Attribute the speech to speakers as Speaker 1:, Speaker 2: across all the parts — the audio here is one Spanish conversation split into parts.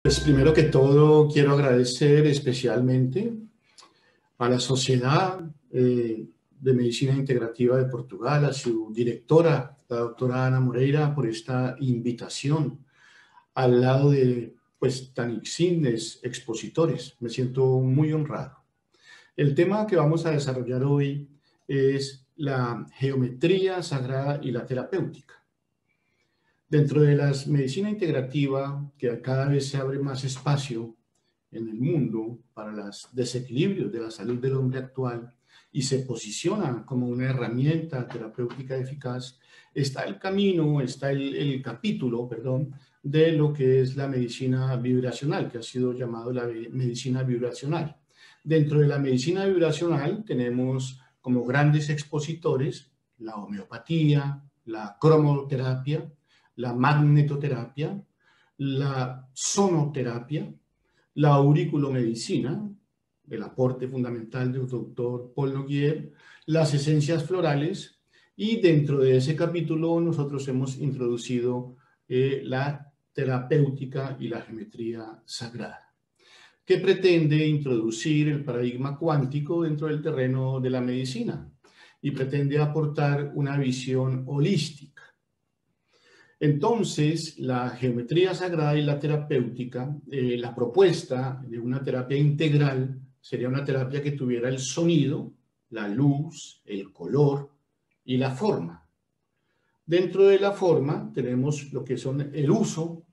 Speaker 1: Pues primero que todo quiero agradecer especialmente a la Sociedad de Medicina Integrativa de Portugal, a su directora, la doctora Ana Moreira, por esta invitación al lado de pues tan insignes expositores. Me siento muy honrado. El tema que vamos a desarrollar hoy es la geometría sagrada y la terapéutica. Dentro de la medicina integrativa, que cada vez se abre más espacio en el mundo para los desequilibrios de la salud del hombre actual y se posiciona como una herramienta terapéutica eficaz, está el camino, está el capítulo, perdón, de lo que es la medicina vibracional, que ha sido llamado la medicina vibracional. Dentro de la medicina vibracional tenemos como grandes expositores la homeopatía, la cromoterapia, la magnetoterapia, la sonoterapia, la auriculomedicina, el aporte fundamental del doctor Paul Noguier, las esencias florales, y dentro de ese capítulo nosotros hemos introducido la terapéutica y la geometría sagrada, que pretende introducir el paradigma cuántico dentro del terreno de la medicina y pretende aportar una visión holística. Entonces, la geometría sagrada y la terapéutica, la propuesta de una terapia integral sería una terapia que tuviera el sonido, la luz, el color y la forma. Dentro de la forma tenemos lo que son el uso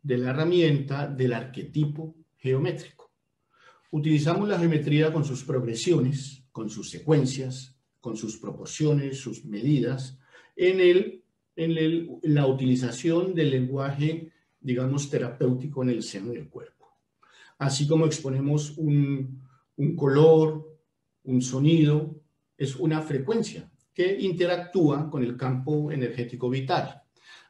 Speaker 1: de la herramienta del arquetipo geométrico. Utilizamos la geometría con sus progresiones, con sus secuencias, con sus proporciones, sus medidas, en la utilización del lenguaje, digamos, terapéutico en el seno del cuerpo. Así como exponemos un color, un sonido, es una frecuencia que interactúa con el campo energético vital.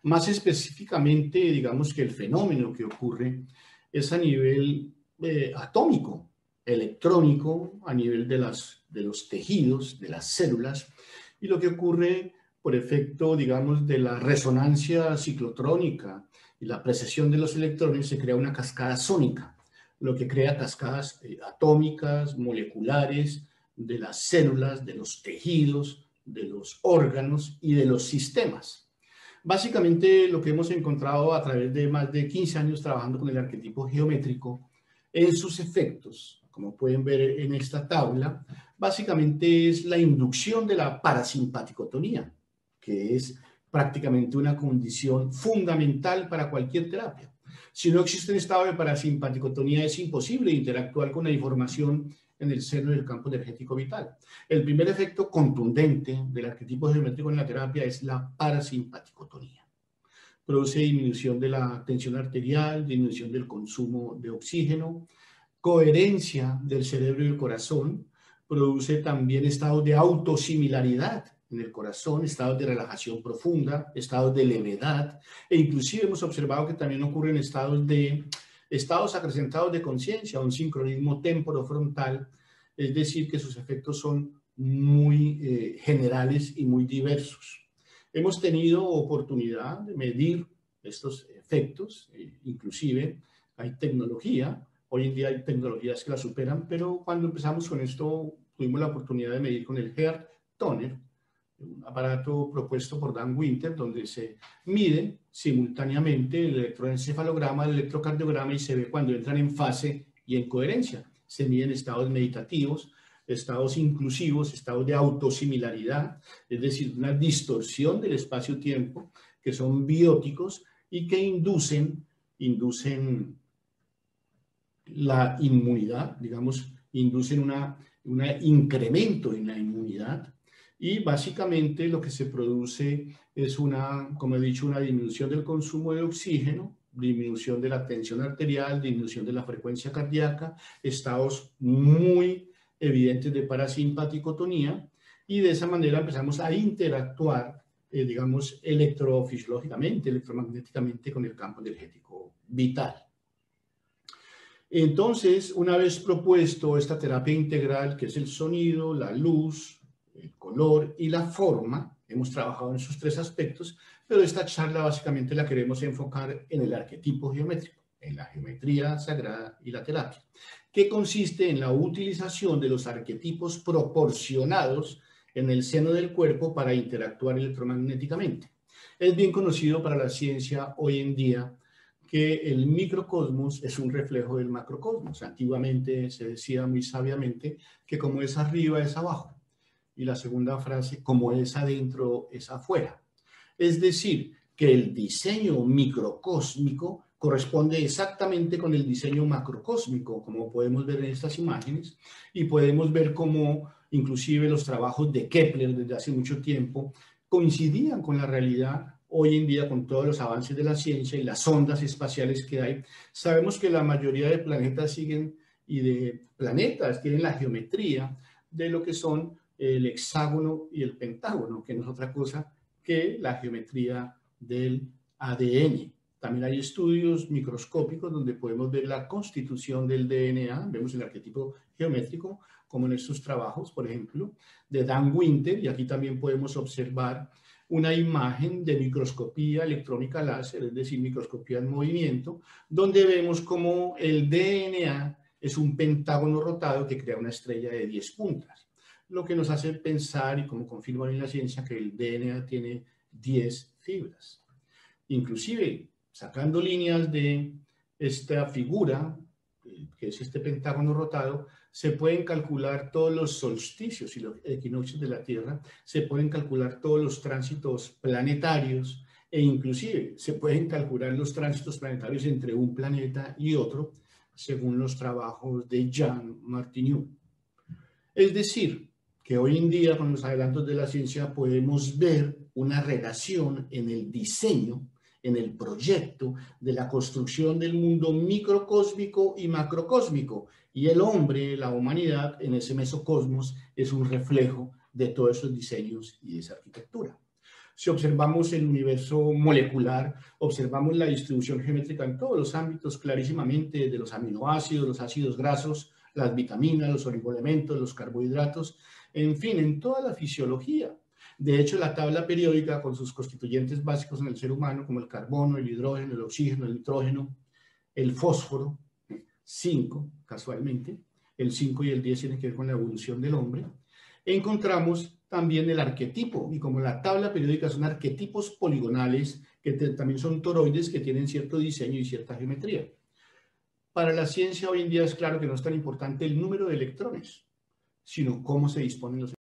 Speaker 1: Más específicamente, digamos que el fenómeno que ocurre es a nivel atómico, electrónico, a nivel de los tejidos, de las células, y lo que ocurre por efecto, digamos, de la resonancia ciclotrónica y la precesión de los electrones, se crea una cascada sónica, lo que crea cascadas atómicas, moleculares, de las células, de los tejidos, de los órganos y de los sistemas. Básicamente lo que hemos encontrado a través de más de 15 años trabajando con el arquetipo geométrico, en sus efectos, como pueden ver en esta tabla, básicamente es la inducción de la parasimpaticotonía, que es prácticamente una condición fundamental para cualquier terapia. Si no existe un estado de parasimpaticotonía, es imposible interactuar con la información en el seno del campo energético vital. El primer efecto contundente del arquetipo geométrico en la terapia es la parasimpaticotonía. Produce disminución de la tensión arterial, disminución del consumo de oxígeno, coherencia del cerebro y el corazón, produce también estados de autosimilaridad en el corazón, estados de relajación profunda, estados de levedad, e inclusive hemos observado que también ocurren estados acrecentados de conciencia, un sincronismo temporofrontal, es decir, que sus efectos son muy generales y muy diversos. Hemos tenido oportunidad de medir estos efectos, inclusive hay tecnología, hoy en día hay tecnologías que la superan, pero cuando empezamos con esto tuvimos la oportunidad de medir con el Heart Toner, un aparato propuesto por Dan Winter, donde se mide simultáneamente el electroencefalograma, el electrocardiograma, y se ve cuando entran en fase y en coherencia. Se miden estados meditativos, estados inclusivos, estados de autosimilaridad, es decir, una distorsión del espacio-tiempo, que son bióticos y que inducen la inmunidad, digamos, inducen un incremento en la inmunidad, y básicamente lo que se produce es como he dicho, una disminución del consumo de oxígeno, disminución de la tensión arterial, disminución de la frecuencia cardíaca, estados muy evidentes de parasimpaticotonía, y de esa manera empezamos a interactuar, digamos, electrofisiológicamente, electromagnéticamente con el campo energético vital. Entonces, una vez propuesto esta terapia integral, que es el sonido, la luz, el color y la forma, hemos trabajado en esos tres aspectos, pero esta charla básicamente la queremos enfocar en el arquetipo geométrico. en la geometría sagrada y la terapia, que consiste en la utilización de los arquetipos proporcionados en el seno del cuerpo para interactuar electromagnéticamente. Es bien conocido para la ciencia hoy en día que el microcosmos es un reflejo del macrocosmos. Antiguamente se decía muy sabiamente que como es arriba es abajo. Y la segunda frase, como es adentro es afuera. Es decir, que el diseño microcósmico corresponde exactamente con el diseño macrocósmico, como podemos ver en estas imágenes, y podemos ver cómo inclusive los trabajos de Kepler desde hace mucho tiempo coincidían con la realidad hoy en día con todos los avances de la ciencia y las ondas espaciales que hay. Sabemos que la mayoría de planetas siguen y de planetas tienen la geometría de lo que son el hexágono y el pentágono, que no es otra cosa que la geometría del ADN. También hay estudios microscópicos donde podemos ver la constitución del DNA, vemos el arquetipo geométrico, como en estos trabajos, por ejemplo, de Dan Winter, y aquí también podemos observar una imagen de microscopía electrónica láser, es decir, microscopía en movimiento, donde vemos como el DNA es un pentágono rotado que crea una estrella de 10 puntas, lo que nos hace pensar, y como confirman en la ciencia, que el DNA tiene 10 fibras. Inclusive, sacando líneas de esta figura, que es este pentágono rotado, se pueden calcular todos los solsticios y los equinoccios de la Tierra, se pueden calcular todos los tránsitos planetarios e inclusive se pueden calcular los tránsitos planetarios entre un planeta y otro, según los trabajos de Jean Martiniou. Es decir, que hoy en día con los adelantos de la ciencia podemos ver una relación en el diseño, en el proyecto de la construcción del mundo microcósmico y macrocósmico. Y el hombre, la humanidad, en ese mesocosmos es un reflejo de todos esos diseños y esa arquitectura. Si observamos el universo molecular, observamos la distribución geométrica en todos los ámbitos clarísimamente, de los aminoácidos, los ácidos grasos, las vitaminas, los oligoelementos, los carbohidratos, en fin, en toda la fisiología. De hecho, la tabla periódica con sus constituyentes básicos en el ser humano, como el carbono, el hidrógeno, el oxígeno, el nitrógeno, el fósforo, 5 casualmente, el 5 y el 10 tienen que ver con la evolución del hombre, encontramos también el arquetipo, y como la tabla periódica son arquetipos poligonales, que también son toroides que tienen cierto diseño y cierta geometría. Para la ciencia hoy en día es claro que no es tan importante el número de electrones, sino cómo se disponen los